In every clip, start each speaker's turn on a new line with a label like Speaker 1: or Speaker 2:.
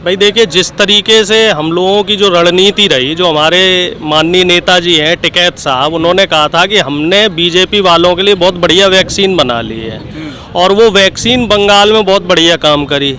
Speaker 1: भाई देखिए, जिस तरीके से हम लोगों की जो रणनीति रही, जो हमारे माननीय नेताजी हैं टिकैत साहब, उन्होंने कहा था कि हमने बीजेपी वालों के लिए बहुत बढ़िया वैक्सीन बना ली है और वो वैक्सीन बंगाल में बहुत बढ़िया काम करी।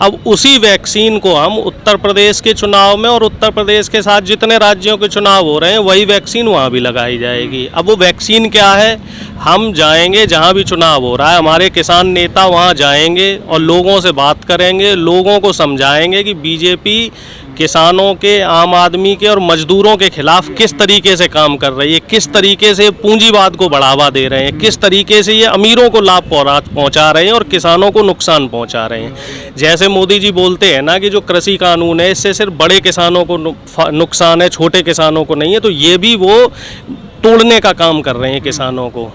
Speaker 1: अब उसी वैक्सीन को हम उत्तर प्रदेश के चुनाव में और उत्तर प्रदेश के साथ जितने राज्यों के चुनाव हो रहे हैं वही वैक्सीन वहाँ भी लगाई जाएगी। अब वो वैक्सीन क्या है, हम जाएंगे जहाँ भी चुनाव हो रहा है, हमारे किसान नेता वहाँ जाएंगे और लोगों से बात करेंगे, लोगों को समझाएंगे कि बीजेपी किसानों के, आम आदमी के और मजदूरों के खिलाफ किस तरीके से काम कर रही है, किस तरीके से पूंजीवाद को बढ़ावा दे रहे हैं, किस तरीके से ये अमीरों को लाभ पहुंचा रहे हैं और किसानों को नुकसान पहुंचा रहे हैं। जैसे मोदी जी बोलते हैं ना कि जो कृषि कानून है इससे सिर्फ बड़े किसानों को नुकसान है, छोटे किसानों को नहीं है, तो ये भी वो तोड़ने का काम कर रहे हैं किसानों को।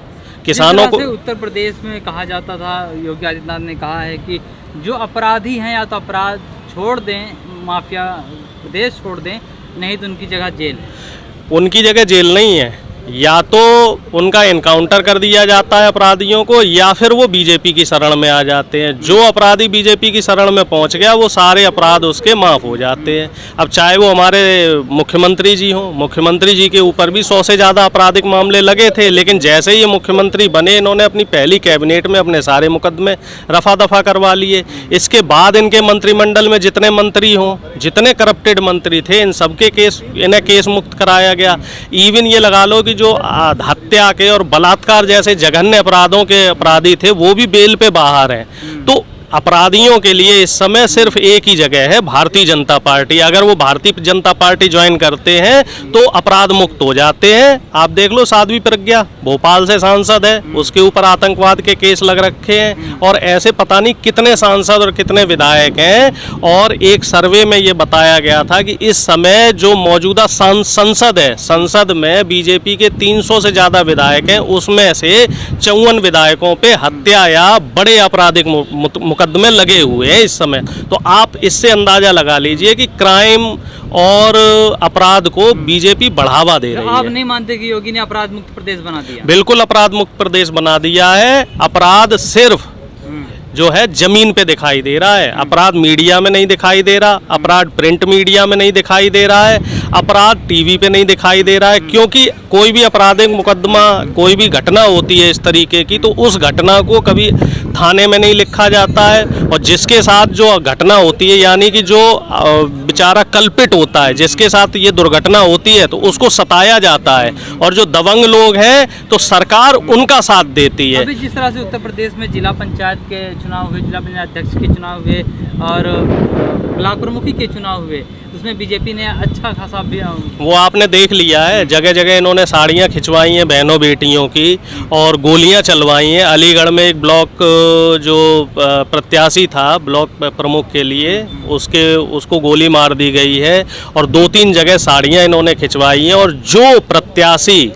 Speaker 2: उत्तर प्रदेश में कहा जाता था, योगी आदित्यनाथ ने कहा है कि जो अपराधी हैं या तो अपराध छोड़ दें, माफिया देश छोड़ दें, नहीं तो उनकी जगह जेल।
Speaker 1: उनकी जगह जेल नहीं है, या तो उनका एनकाउंटर कर दिया जाता है अपराधियों को, या फिर वो बीजेपी की शरण में आ जाते हैं। जो अपराधी बीजेपी की शरण में पहुंच गया वो सारे अपराध उसके माफ़ हो जाते हैं। अब चाहे वो हमारे मुख्यमंत्री जी हों, मुख्यमंत्री जी के ऊपर भी 100 से ज़्यादा आपराधिक मामले लगे थे, लेकिन जैसे ही ये मुख्यमंत्री बने इन्होंने अपनी पहली कैबिनेट में अपने सारे मुकदमे रफा दफा करवा लिए। इसके बाद इनके मंत्रिमंडल में जितने मंत्री हों, जितने करप्टेड मंत्री थे, इन सबके इन्हें केस मुक्त कराया गया। इवन ये लगा लो कि जो हत्या के और बलात्कार जैसे जघन्य अपराधों के अपराधी थे वो भी बेल पे बाहर हैं। तो अपराधियों के लिए इस समय सिर्फ एक ही जगह है, भारतीय जनता पार्टी। अगर वो भारतीय जनता पार्टी ज्वाइन करते हैं तो अपराध मुक्त हो जाते हैं। आप देख लो, साध्वी प्रज्ञा भोपाल से सांसद है, उसके ऊपर आतंकवाद के केस लग रखे हैं, और ऐसे पता नहीं कितने सांसद और कितने विधायक हैं। और एक सर्वे में ये बताया गया था कि इस समय जो मौजूदा संसद है, संसद में बीजेपी के 300 से ज़्यादा विधायक हैं, उसमें से 54 विधायकों पे हत्या या बड़े आपराधिक मुकदमे लगे हुए हैं इस समय। तो आप इससे अंदाजा लगा लीजिए कि क्राइम और अपराध को बीजेपी बढ़ावा दे रही है।
Speaker 2: आप नहीं मानते कि योगी ने अपराध मुक्त प्रदेश बना दिया?
Speaker 1: बिल्कुल अपराध मुक्त प्रदेश बना दिया है। अपराध सिर्फ जो है जमीन पे दिखाई दे रहा है, अपराध मीडिया में नहीं दिखाई दे रहा, अपराध प्रिंट मीडिया में नहीं दिखाई दे रहा है, अपराध टीवी पे नहीं दिखाई दे रहा है। क्योंकि कोई भी आपराधिक मुकदमा, कोई भी घटना होती है इस तरीके की, तो उस घटना को कभी थाने में नहीं लिखा जाता है, और जिसके साथ जो घटना होती है, यानी कि जो बेचारा कल्पित होता है, जिसके साथ ये दुर्घटना होती है, तो उसको सताया जाता है, और जो दबंग लोग हैं तो सरकार उनका साथ देती है।
Speaker 2: अभी जिस तरह से उत्तर प्रदेश में जिला पंचायत के चुनाव हुए, जिला पंचायत अध्यक्ष के चुनाव हुए और ब्लॉक प्रमुखी के चुनाव हुए, उसमें बीजेपी ने अच्छा खासा
Speaker 1: वो आपने देख लिया है, जगह जगह इन्होंने साड़ियाँ खिंचवाई हैं बहनों बेटियों की और गोलियां चलवाई हैं। अलीगढ़ में एक ब्लॉक जो प्रत्याशी था ब्लॉक प्रमुख के लिए, उसको गोली मार दी गई है, और 2-3 जगह साड़ियाँ इन्होंने खिंचवाई हैं। और जो प्रत्याशी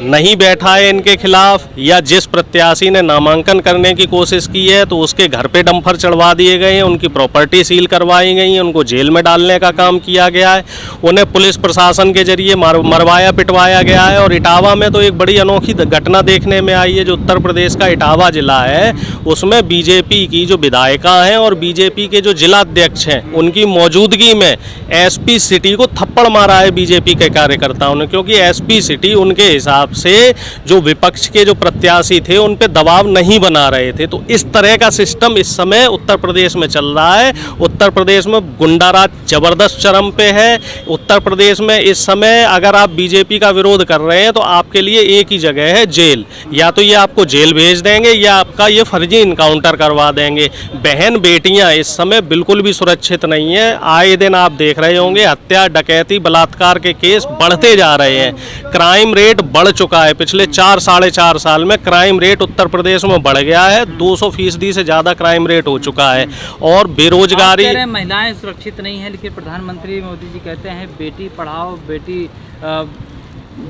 Speaker 1: नहीं बैठा है इनके खिलाफ, या जिस प्रत्याशी ने नामांकन करने की कोशिश की है, तो उसके घर पे डंपर चढ़वा दिए गए हैं, उनकी प्रॉपर्टी सील करवाई गई है, उनको जेल में डालने का काम किया गया है, उन्हें पुलिस प्रशासन के जरिए मरवाया पिटवाया गया है। और इटावा में तो एक बड़ी अनोखी घटना देखने में आई है। जो उत्तर प्रदेश का इटावा जिला है, उसमें बीजेपी की जो विधायिका हैं और बीजेपी के जो जिलाध्यक्ष हैं, उनकी मौजूदगी में एसपी सिटी को थप्पड़ मारा है बीजेपी के कार्यकर्ताओं ने, क्योंकि एसपी सिटी उनके हिसाब से जो विपक्ष के जो प्रत्याशी थे उन पे दबाव नहीं बना रहे थे। तो इस तरह का सिस्टम इस समय उत्तर प्रदेश में चल रहा है। उत्तर प्रदेश में गुंडाराज जबरदस्त चरम पे है। उत्तर प्रदेश में इस समय अगर आप बीजेपी का विरोध कर रहे हैं तो आपके लिए एक ही जगह है, जेल। या तो ये आपको जेल भेज देंगे या आपका ये फर्जी इनकाउंटर करवा देंगे। बहन बेटियां इस समय बिल्कुल भी सुरक्षित नहीं है। आए दिन आप देख रहे होंगे हत्या, डकैती, बलात्कार के केस बढ़ते जा रहे हैं। क्राइम रेट बढ़ चुका है। पिछले 4-4.5 साल में क्राइम रेट उत्तर प्रदेश में बढ़ गया है। 200% से ज़्यादा क्राइम रेट हो चुका है। और बेरोजगारी,
Speaker 2: महिलाएं सुरक्षित नहीं है, लेकिन प्रधानमंत्री मोदी जी कहते हैं बेटी पढ़ाओ बेटी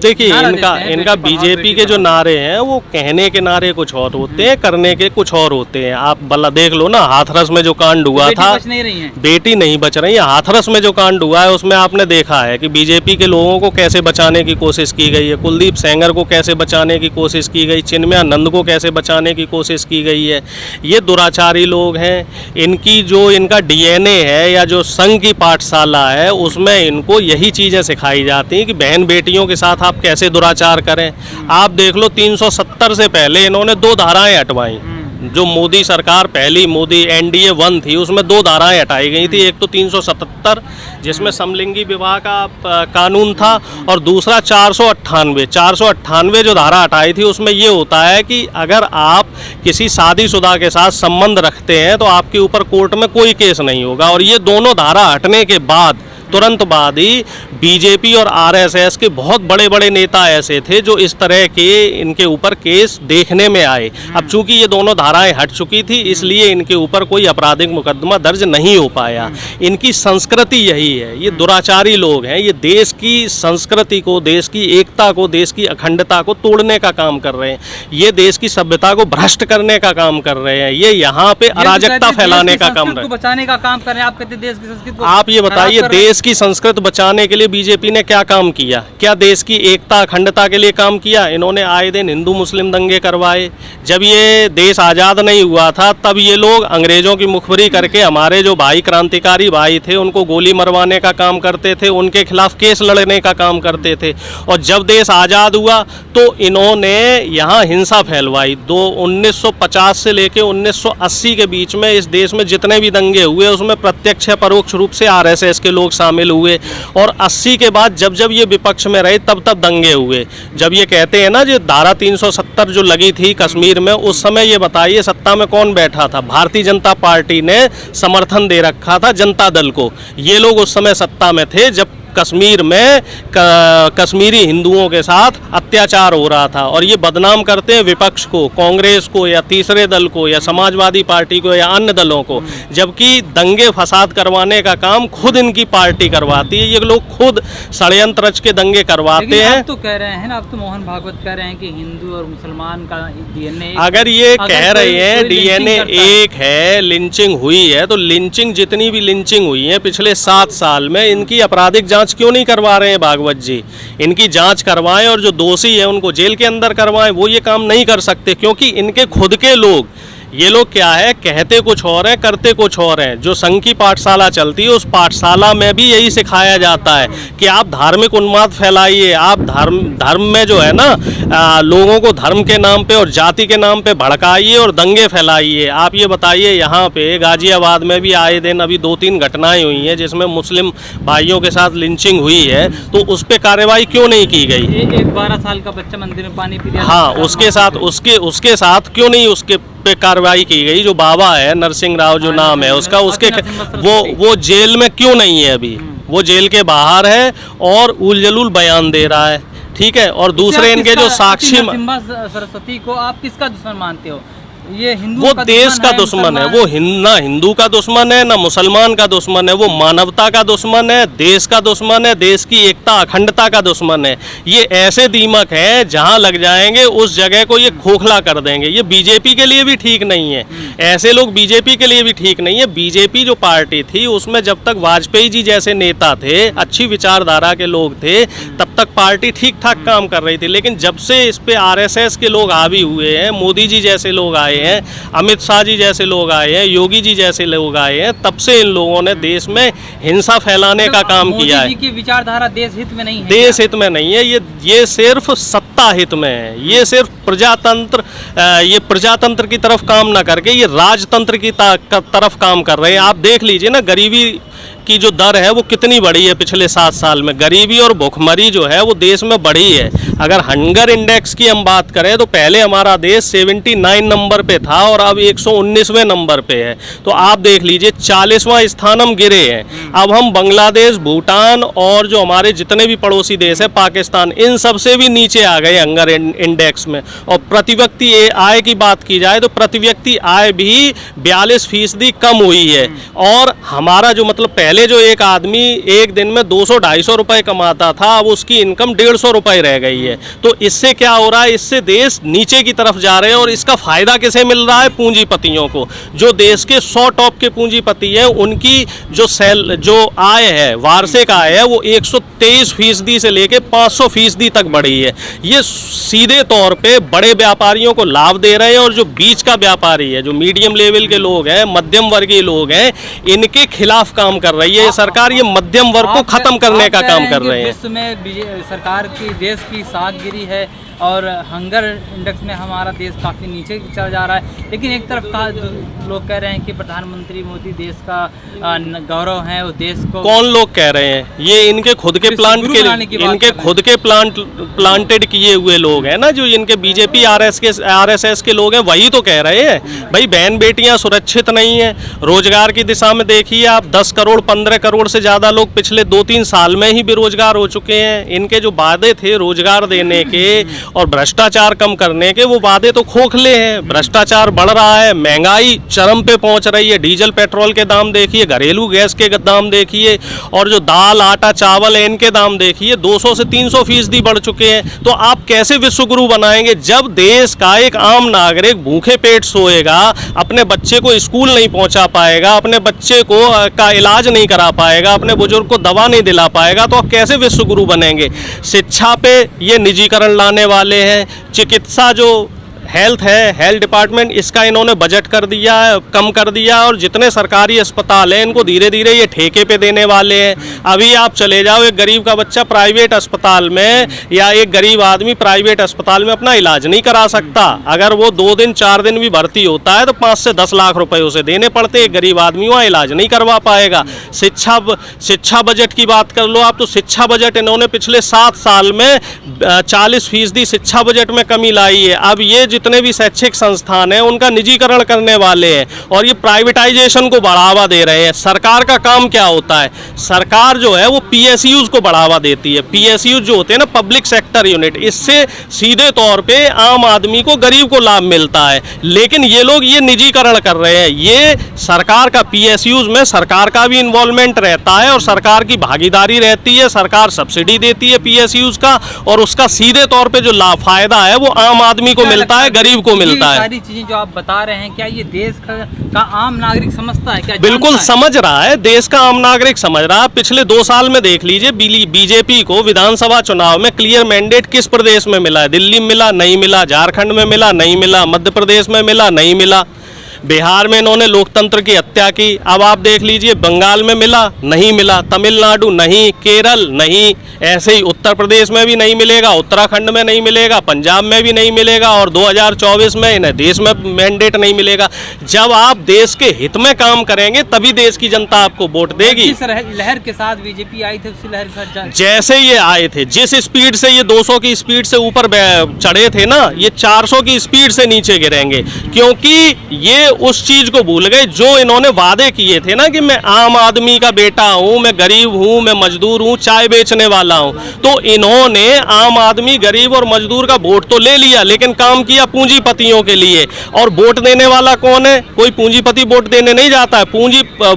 Speaker 1: देखिए
Speaker 2: नारा
Speaker 1: इनका
Speaker 2: देते हैं,
Speaker 1: इनका
Speaker 2: बेटी पढ़ाओ,
Speaker 1: बीजेपी
Speaker 2: बेटी
Speaker 1: के जो
Speaker 2: पढ़ाओ।
Speaker 1: नारे हैं वो कहने के नारे कुछ और होते हैं, करने के कुछ और होते हैं। आप भला देख लो ना, हाथरस में जो कांड हुआ
Speaker 2: बेटी
Speaker 1: था,
Speaker 2: बच नहीं रही हैं।
Speaker 1: बेटी नहीं बच रही है। हाथरस में जो कांड हुआ है उसमें आपने देखा है कि बीजेपी के लोगों को कैसे बचाने की कोशिश की गई है, कुलदीप सेंगर को कैसे बचाने की कोशिश की गई, चिन्मयानंद को कैसे बचाने की कोशिश की गई है। ये दुराचारी लोग हैं। इनकी जो इनका डीएनए है या जो संघ की पाठशाला है उसमें इनको यही चीज़ें सिखाई जाती हैं कि बहन बेटियों के साथ आप कैसे दुराचार करें। आप देख लो 370 से पहले इन्होंने 2 धाराएं हटवाई। जो मोदी सरकार पहली मोदी एनडीए 1 थी उसमें 2 धाराएं हटाई गई थी। एक तो 377 जिसमें समलिंगी विवाह का कानून था, और दूसरा 498 जो धारा हटाई थी उसमें ये होता है कि अगर आप किसी शादीशुदा के साथ संबंध रखते हैं तो आपके ऊपर कोर्ट में कोई केस नहीं होगा। और ये दोनों धारा हटने के बाद तुरंत बाद ही बीजेपी और आरएसएस के बहुत बड़े बड़े नेता ऐसे थे जो इस तरह के इनके ऊपर केस देखने में आए। अब चूंकि ये दोनों धाराएं हट चुकी थी इसलिए इनके ऊपर कोई आपराधिक मुकदमा दर्ज नहीं हो पाया। इनकी संस्कृति यही है, ये दुराचारी लोग हैं। ये देश की संस्कृति को, देश की एकता को, देश की अखंडता को तोड़ने का काम कर रहे हैं। ये देश की सभ्यता को भ्रष्ट करने का काम कर रहे हैं। ये यहाँ पे अराजकता फैलाने का काम कर,
Speaker 2: बचाने का काम कर रहे हैं। आप कहते हैं देश की संस्कृति को
Speaker 1: आप ये बताइए
Speaker 2: खराब कर रहे हैं।
Speaker 1: देश की संस्कृति बचाने के लिए बीजेपी ने क्या काम किया? क्या देश की एकता अखंडता के लिए काम किया? इन्होंने आए दिन हिंदू मुस्लिम दंगे करवाए। जब ये देश आज़ाद नहीं हुआ था तब ये लोग अंग्रेजों की मुखबरी करके हमारे जो भाई क्रांतिकारी भाई थे उनको गोली मरवाने का काम करते थे, उनके खिलाफ केस लड़ने का काम करते थे। और जब देश आज़ाद हुआ तो इन्होंने यहाँ हिंसा फैलवाई। 1950 से लेके 1980 के बीच में इस देश में जितने भी दंगे हुए उसमें प्रत्यक्ष या परोक्ष रूप से आरएसएस के लोग शामिल हुए। और 80 के बाद जब जब ये विपक्ष में रहे तब तब दंगे हुए। जब ये कहते हैं ना जो धारा 370 जो लगी थी कश्मीर में, उस समय ये बताइए सत्ता में कौन बैठा था? भारतीय जनता पार्टी ने समर्थन दे रखा था जनता दल को। ये लोग उस समय सत्ता में थे जब कश्मीर में कश्मीरी हिंदुओं के साथ अत्याचार हो रहा था। और ये बदनाम करते हैं विपक्ष को, कांग्रेस को या तीसरे दल को या समाजवादी पार्टी को या अन्य दलों को, जबकि दंगे फसाद करवाने का काम खुद इनकी पार्टी करवाती है। ये लोग खुद षड्यंत्र रच के दंगे करवाते हैं।
Speaker 2: आप तो कह रहे हैं ना, आप तो मोहन भागवत कह रहे हैं कि हिंदू और मुसलमान का डीएनए,
Speaker 1: अगर ये कह रहे हैं डीएनए एक है, लिंचिंग हुई है, तो लिंचिंग जितनी भी लिंचिंग हुई है पिछले 7 साल में, इनकी आपराधिक जांच क्यों नहीं करवा रहे हैं भागवत जी? इनकी जांच करवाएं और जो दोषी है उनको जेल के अंदर करवाएं। वो ये काम नहीं कर सकते क्योंकि इनके खुद के लोग, ये लोग क्या है, कहते कुछ और हैं करते कुछ और हैं। जो संघ की पाठशाला चलती है उस पाठशाला में भी यही सिखाया जाता है कि आप धार्मिक उन्माद फैलाइए, आप धर्म में जो है ना लोगों को धर्म के नाम पे और जाति के नाम पे भड़काइए और दंगे फैलाइए। आप ये बताइए यहाँ पे गाजियाबाद में भी आए दिन अभी 2-3 घटनाएं हुई हैं जिसमें मुस्लिम भाइयों के साथ लिंचिंग हुई है, तो उस पर कार्रवाई क्यों नहीं की गई?
Speaker 2: एक 12 साल का बच्चा मंदिर में पानी पी रहा,
Speaker 1: हाँ, उसके साथ क्यों नहीं उसके पे कार्रवाई की गई? जो बाबा है नरसिंह राव जो नाम है उसका, उसके वो जेल में क्यों नहीं है अभी? वो जेल के बाहर है और उल जलूल बयान दे रहा है, ठीक है। और दूसरे इनके जो साक्षी,
Speaker 2: सरस्वती को आप किसका दुश्मन मानते हो? ये हिंदू
Speaker 1: वो देश का दुश्मन है। वो ना हिंदू का दुश्मन है ना मुसलमान का दुश्मन है। वो मानवता का दुश्मन है, देश का दुश्मन है, देश की एकता अखंडता का दुश्मन है। ये ऐसे दीमक हैं जहां लग जाएंगे उस जगह को ये खोखला कर देंगे। ये बीजेपी के लिए भी ठीक नहीं है। ऐसे लोग बीजेपी के लिए भी ठीक नहीं है। बीजेपी जो पार्टी थी उसमें जब तक वाजपेयी जी जैसे नेता थे, अच्छी विचारधारा के लोग थे, तब तक पार्टी ठीक ठाक काम कर रही थी। लेकिन जब से इस पे आरएसएस के लोग हावी हुए हैं, मोदी जी जैसे लोग आए हैं, अमित शाह जी जैसे लोग आए हैं, योगी जी जैसे लोग आए हैं, तब से इन लोगों ने देश में हिंसा फैलाने का काम किया है।
Speaker 2: मोदी जी की विचारधारा देश हित में नहीं है,
Speaker 1: देश हित में नहीं है। ये सिर्फ सत्ता हित में है। ये सिर्फ प्रजातंत्र की तरफ काम ना करके ये राजतंत्र की तरफ काम कर रहे हैं। आप देख लीजिए ना, गरीबी की जो दर है वो कितनी बढ़ी है पिछले 7 साल में। गरीबी और भुखमरी जो है वो देश में बढ़ी है। अगर हंगर इंडेक्स की हम बात करें तो पहले हमारा देश 79 नंबर पे था और अब 119वें नंबर पे है। तो आप देख लीजिए 40वां स्थान हम गिरे हैं। अब हम बांग्लादेश, भूटान और जो हमारे जितने भी पड़ोसी देश है, पाकिस्तान, इन सबसे भी नीचे आ गए हंगर इंडेक्स में। और प्रति व्यक्ति आय की बात की जाए तो प्रति व्यक्ति आय भी 42% कम हुई है। और हमारा जो मतलब पहले जो एक आदमी एक दिन में 200-250 रुपए कमाता था, अब उसकी इनकम 150 रुपए रह गई है। तो इससे क्या हो रहा है, इससे देश नीचे की तरफ जा रहे हैं और इसका फायदा किसे मिल रहा है, पूंजीपतियों को। जो देश के 100 टॉप के पूंजीपति हैं उनकी जो आय है, वार्षिक आय है, वो 123% से लेके 500% तक बढ़ी है। ये सीधे तौर पे बड़े व्यापारियों को लाभ दे रहे हैं और जो बीच का व्यापारी है, जो मीडियम लेवल के लोग हैं, मध्यम वर्गीय लोग हैं, इनके खिलाफ काम कर रही है सरकार। ये मध्यम वर्ग को खत्म करने का काम कर रहे हैं।
Speaker 2: विश्व में सरकार की देश की साखगिरी है और हंगर इंडेक्स में हमारा देश काफ़ी नीचे चला जा रहा है। लेकिन एक तरफ का लोग कह रहे हैं कि प्रधानमंत्री मोदी देश का गौरव है, उस देश को।
Speaker 1: कौन लोग कह रहे हैं? ये इनके खुद के प्लांट के, इनके खुद के प्लांटेड किए हुए लोग हैं ना, जो इनके बीजेपी आरएसएस के लोग हैं, वही तो कह रहे हैं भाई बहन बेटियां सुरक्षित नहीं है। रोजगार की दिशा में देखिए आप, 10 करोड़ 15 करोड़ से ज़्यादा लोग पिछले 2-3 साल में ही बेरोजगार हो चुके हैं। इनके जो वादे थे रोजगार देने के और भ्रष्टाचार कम करने के, वो वादे तो खोखले हैं। भ्रष्टाचार बढ़ रहा है, महंगाई चरम पे पहुंच रही है। डीजल पेट्रोल के दाम देखिए, घरेलू गैस के दाम देखिए, और जो दाल आटा चावल है इनके दाम देखिए 200 से 300% बढ़ चुके हैं। तो आप कैसे विश्व गुरु बनाएंगे जब देश का एक आम नागरिक भूखे पेट सोएगा, अपने बच्चे को स्कूल नहीं पहुंचा पाएगा, अपने बच्चे को का इलाज नहीं करा पाएगा, अपने बुजुर्ग को दवा नहीं दिला पाएगा, तो आप कैसे विश्व गुरु बनेंगे? शिक्षा पे ये निजीकरण लाने वाले हैं। चिकित्सा जो हेल्थ है, हेल्थ डिपार्टमेंट, इसका इन्होंने बजट कर दिया है, कम कर दिया, और जितने सरकारी अस्पताल हैं इनको धीरे धीरे ये ठेके पे देने वाले हैं। अभी आप चले जाओ, एक गरीब का बच्चा प्राइवेट अस्पताल में या एक गरीब आदमी प्राइवेट अस्पताल में अपना इलाज नहीं करा सकता। अगर वो 2 दिन 4 दिन भी भर्ती होता है तो 5 से 10 लाख रुपए उसे देने पड़ते। एक गरीब आदमी वहाँ इलाज नहीं करवा पाएगा। शिक्षा बजट की बात कर लो आप, तो शिक्षा बजट इन्होंने पिछले 7 साल में 40% शिक्षा बजट में कमी लाई है। अब ये जितने भी शैक्षिक संस्थान हैं उनका निजीकरण करने वाले हैं और ये प्राइवेटाइजेशन को बढ़ावा दे रहे हैं। सरकार का काम क्या होता है? सरकार जो है वो पीएसयूज को बढ़ावा देती है। पीएसयूज जो होते हैं ना, पब्लिक सेक्टर यूनिट, इससे सीधे तौर पे आम आदमी को, गरीब को लाभ मिलता है। लेकिन ये लोग ये निजीकरण कर रहे हैं। ये सरकार का पीएसयूज में सरकार का भी इन्वॉल्वमेंट रहता है और सरकार की भागीदारी रहती है। सरकार सब्सिडी देती है पीएसयूज का और उसका सीधे तौर पे जो लाभ फायदा है वो आम आदमी को मिलता है, गरीब को मिलता है।
Speaker 2: सारी चीजें जो आप बता रहे हैं, क्या ये देश का आम नागरिक समझता है? क्या
Speaker 1: बिल्कुल समझ रहा है, देश का आम नागरिक समझ रहा है। पिछले 2 साल में देख लीजिए, बीजेपी को विधानसभा चुनाव में क्लियर मैंडेट किस प्रदेश में मिला है? दिल्ली में मिला, नहीं मिला। झारखंड में मिला, नहीं मिला। मध्य प्रदेश में मिला, नहीं मिला। बिहार में इन्होंने लोकतंत्र की हत्या की। अब आप देख लीजिए, बंगाल में मिला, नहीं मिला। तमिलनाडु नहीं, केरल नहीं, ऐसे ही उत्तर प्रदेश में भी नहीं मिलेगा, उत्तराखंड में नहीं मिलेगा, पंजाब में भी नहीं मिलेगा और 2024 में इन्हें देश में मैंडेट नहीं मिलेगा। जब आप देश के हित में काम करेंगे तभी देश की जनता आपको वोट देगी।
Speaker 2: जिस लहर के साथ बीजेपी आई थी, उसी लहर के साथ
Speaker 1: जैसे ये आए थे, जिस स्पीड से ये 200 की स्पीड से ऊपर चढ़े थे ना, ये 400 की स्पीड से नीचे गिरेंगे, क्योंकि ये उस चीज को भूल गए जो इन्होंने वादे किए थे ना, कि मैं आम आदमी का बेटा हूं, मैं गरीब हूं, मैं मजदूर हूं, चाय बेचने वाला हूं। तो इन्होंने आम आदमी, गरीब और मजदूर का वोट तो ले लिया, लेकिन काम किया पूंजीपतियों के लिए। और वोट देने वाला कौन है? कोई पूंजीपति वोट देने नहीं जाता है।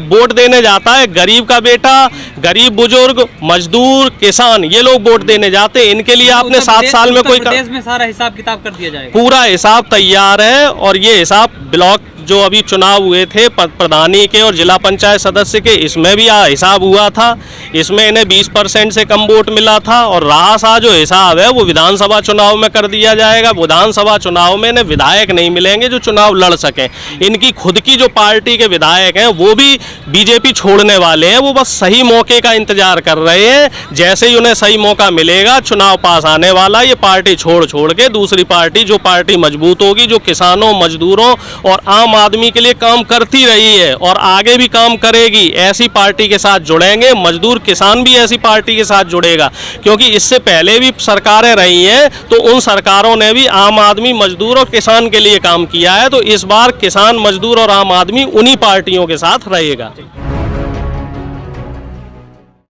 Speaker 1: वोट देने जाता है गरीब का बेटा, गरीब बुजुर्ग, मजदूर, किसान, ये लोग वोट देने जाते हैं। इनके लिए आपने 7 साल में कोई
Speaker 2: देश में सारा हिसाब किताब कर दिया जाएगा।
Speaker 1: पूरा हिसाब तैयार है और ये हिसाब ब्लॉक जो अभी चुनाव हुए थे प्रधानी के और जिला पंचायत सदस्य के, इसमें भी हिसाब हुआ था। इसमें इन्हें 20% से कम वोट मिला था और रासा जो हिसाब है वो विधानसभा चुनाव में कर दिया जाएगा। विधानसभा चुनाव में इन्हें विधायक नहीं मिलेंगे जो चुनाव लड़ सकें। इनकी खुद की जो पार्टी के विधायक हैं वो भी बीजेपी छोड़ने वाले हैं, वो बस सही मौके का इंतजार कर रहे हैं। जैसे ही उन्हें सही मौका मिलेगा, चुनाव पास आने वाला, ये पार्टी छोड़ के दूसरी पार्टी, जो पार्टी मजबूत होगी, जो किसानों, मजदूरों और आम आदमी के लिए काम करती रही है और आगे भी काम करेगी, ऐसी पार्टी के साथ जुड़ेंगे। मजदूर किसान भी ऐसी पार्टी के साथ जुड़ेगा, क्योंकि इससे पहले भी सरकारें रही हैं तो उन सरकारों ने भी आम आदमी, मजदूर और किसान के लिए काम किया है। तो इस बार किसान, मजदूर और आम आदमी उन्हीं पार्टियों के साथ रहेगा।